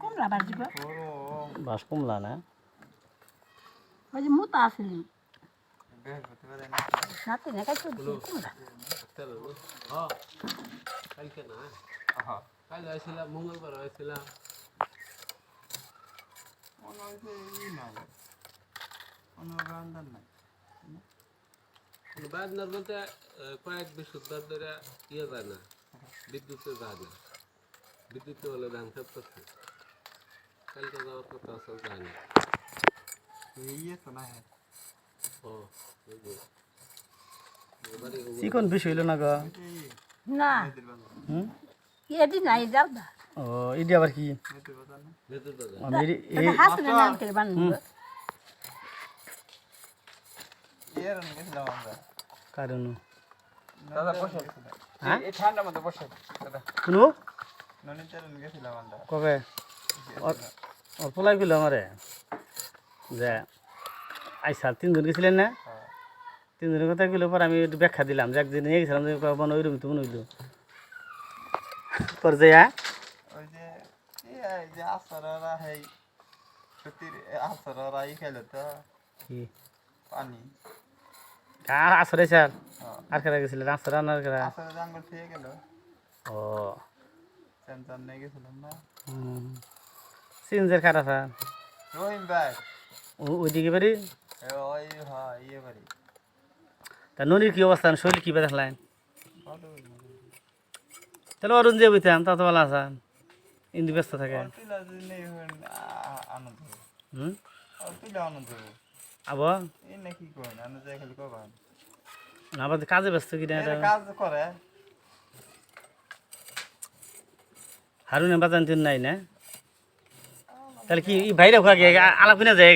কমলা বাজিব বাস কমলা না ওই যে মোটা আসলি সাথে না কাজ কমলা হ্যাঁ কালকে না কাল আসছিলাম মঙ্গলবার আসছিলাম বাজনার বলতে কয়েক বৃহস্পতিবার ধরে ইয়ে যায় না বিদ্যুতে যায় না বিদ্যুতে হলে ধান খেত করছে কালকে যাওয়ার কথা আসল যায় না ও চিকন বেশি হইল না গো না এদি নাই যাও না ও এটি আবার কি ভেতর বাজার আমি হাসনে নাম করে বানবো কারণ দাদা বসে হ্যাঁ এই ঠান্ডার মধ্যে বসে দাদা কোনো ননিচারণ গেছিলাম আমরা কবে ওর পোলাই গেল আমারে যে আইসা 3 জন গেছিলেন না 3 জনের কথা গেল পর আমি একটু ব্যাখ্যা দিলাম যে একদিন নিয়ে গেছিলাম যে মনে ওই রুম তো মনে হইলো পর যে ওই যে এই যে আসররা হেই সত্যির আসররা ই খেলো তো কি পানি আসরে স্যার আর কেরা গেছিলেন আসরে আর কেরা আসরে জঙ্গল থেকে গেল ও চেঞ্চান নিয়ে গেছিলাম না সিনজের খারা স্যার রহিম ভাই ওইদিকে বাড়ি ওই হ্যাঁ ইয়ে বাড়ি তা ননির কি অবস্থা শৈল কি দেখলেন ভালো তাহলে অরুণ যে বুঝতাম তা তো ভালো আছেন ইন্দু ব্যস্ত থাকে অল্পিলা যদি নেই আনন্দ হুম অল্পিলা আনন্দ আবো এই নাকি কোন আনন্দ খালি কবান না আবার কাজে ব্যস্ত কিনা এরা কাজ করে হারুনের বাজান নাই না তাহলে কি বাইরে আলাপ কিনা যায়